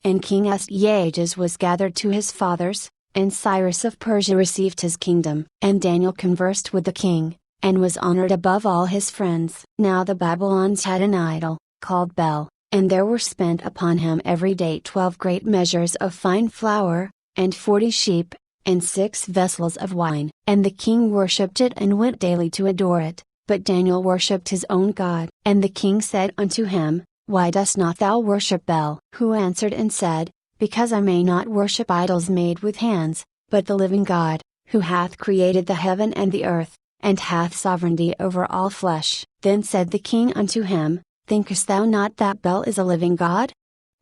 and King Astyages was gathered to his fathers, and Cyrus of Persia received his kingdom. And Daniel conversed with the king, and was honored above all his friends. Now the Babylons had an idol, called Bel, and there were spent upon him every day 12 great measures of fine flour, and 40 sheep, and 6 vessels of wine. And the king worshipped it and went daily to adore it, but Daniel worshipped his own God. And the king said unto him, Why dost not thou worship Bel? Who answered and said, Because I may not worship idols made with hands, but the living God, who hath created the heaven and the earth, and hath sovereignty over all flesh. Then said the king unto him, Thinkest thou not that Bel is a living God?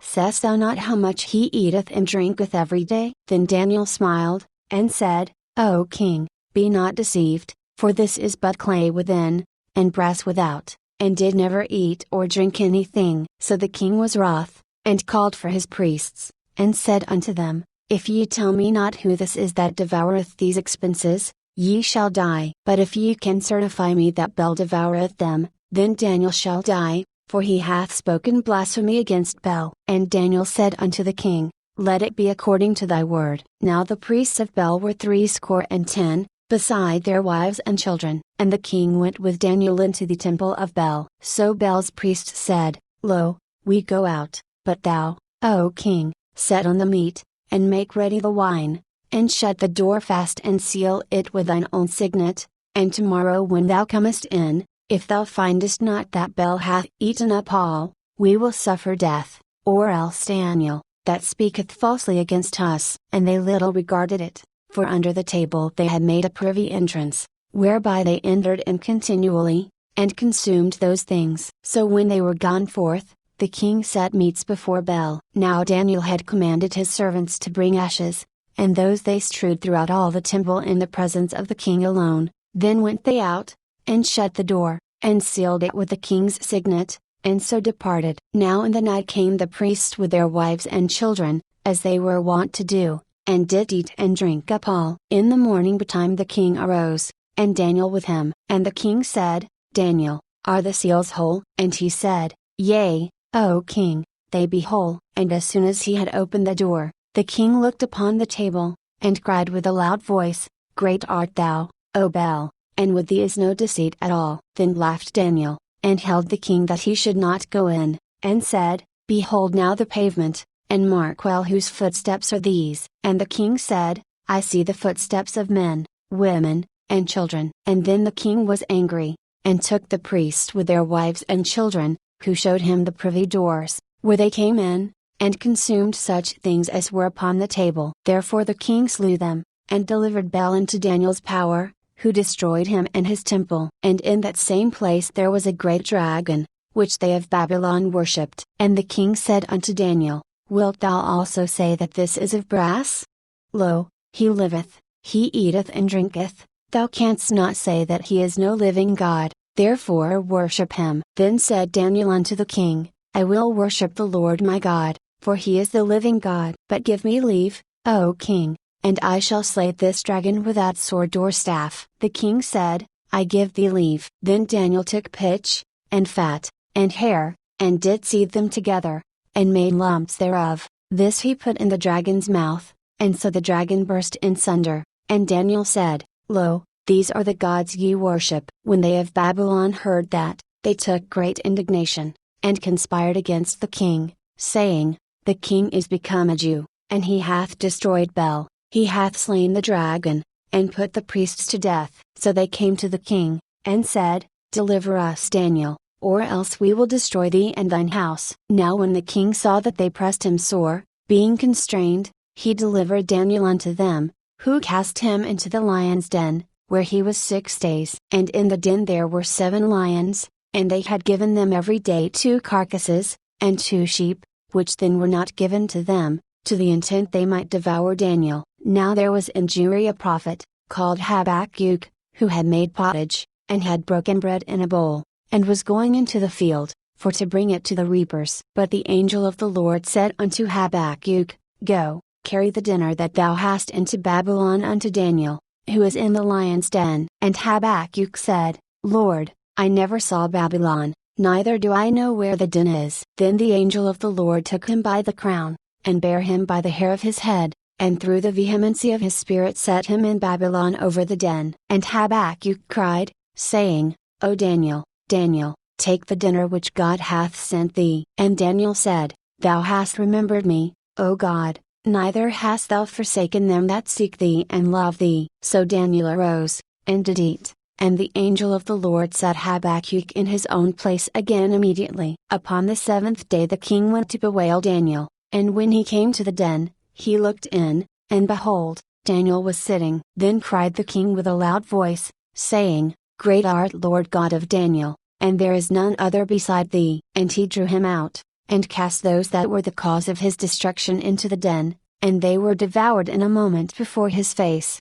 Seest thou not how much he eateth and drinketh every day? Then Daniel smiled, and said, O king, be not deceived, for this is but clay within, and brass without, and did never eat or drink anything. So the king was wroth, and called for his priests, and said unto them, If ye tell me not who this is that devoureth these expenses, ye shall die. But if ye can certify me that Bel devoureth them, then Daniel shall die, for he hath spoken blasphemy against Bel. And Daniel said unto the king, Let it be according to thy word. Now the priests of Bel were 70, beside their wives and children. And the king went with Daniel into the temple of Bel. So Bel's priests said, Lo, we go out, but thou, O king, set on the meat, and make ready the wine, and shut the door fast and seal it with thine own signet, and tomorrow when thou comest in, if thou findest not that Bel hath eaten up all, we will suffer death, or else Daniel, that speaketh falsely against us. And they little regarded it, for under the table they had made a privy entrance, whereby they entered in continually, and consumed those things. So when they were gone forth, the king set meats before Bel. Now Daniel had commanded his servants to bring ashes, and those they strewed throughout all the temple in the presence of the king alone. Then went they out, and shut the door, and sealed it with the king's signet, and so departed. Now in the night came the priests with their wives and children, as they were wont to do, and did eat and drink up all. In the morning betime the king arose, and Daniel with him. And the king said, Daniel, are the seals whole? And he said, Yea, O king, they be whole. And as soon as he had opened the door, the king looked upon the table, and cried with a loud voice, Great art thou, O Bel, and with thee is no deceit at all. Then laughed Daniel, and held the king that he should not go in, and said, Behold now the pavement, and mark well whose footsteps are these. And the king said, I see the footsteps of men, women, and children. And then the king was angry, and took the priests with their wives and children, who showed him the privy doors, where they came in, and consumed such things as were upon the table. Therefore the king slew them, and delivered Bel into Daniel's power, who destroyed him and his temple. And in that same place there was a great dragon, which they of Babylon worshipped. And the king said unto Daniel, Wilt thou also say that this is of brass? Lo, he liveth, he eateth and drinketh, thou canst not say that he is no living God, therefore worship him. Then said Daniel unto the king, I will worship the Lord my God, for he is the living God. But give me leave, O king, and I shall slay this dragon without sword or staff. The king said, I give thee leave. Then Daniel took pitch, and fat, and hair, and did seethe them together, and made lumps thereof. This he put in the dragon's mouth, and so the dragon burst in sunder. And Daniel said, Lo, these are the gods ye worship. When they of Babylon heard that, they took great indignation, and conspired against the king, saying, The king is become a Jew, and he hath destroyed Bel, he hath slain the dragon, and put the priests to death. So they came to the king, and said, Deliver us Daniel, or else we will destroy thee and thine house. Now when the king saw that they pressed him sore, being constrained, he delivered Daniel unto them, who cast him into the lion's den, where he was 6 days. And in the den there were 7 lions, and they had given them every day 2 carcasses, and 2 sheep, which then were not given to them, to the intent they might devour Daniel. Now there was in Jewry a prophet, called Habakkuk, who had made pottage, and had broken bread in a bowl, and was going into the field, for to bring it to the reapers. But the angel of the Lord said unto Habakkuk, Go, carry the dinner that thou hast into Babylon unto Daniel, who is in the lion's den. And Habakkuk said, Lord, I never saw Babylon, neither do I know where the den is. Then the angel of the Lord took him by the crown, and bare him by the hair of his head, and through the vehemency of his spirit set him in Babylon over the den. And Habakkuk cried, saying, O Daniel, Daniel, take the dinner which God hath sent thee. And Daniel said, Thou hast remembered me, O God, neither hast thou forsaken them that seek thee and love thee. So Daniel arose, and did eat, and the angel of the Lord set Habakkuk in his own place again immediately. Upon the 7th day the king went to bewail Daniel, and when he came to the den, he looked in, and behold, Daniel was sitting. Then cried the king with a loud voice, saying, Great art Lord God of Daniel, and there is none other beside thee. And he drew him out, and cast those that were the cause of his destruction into the den, and they were devoured in a moment before his face.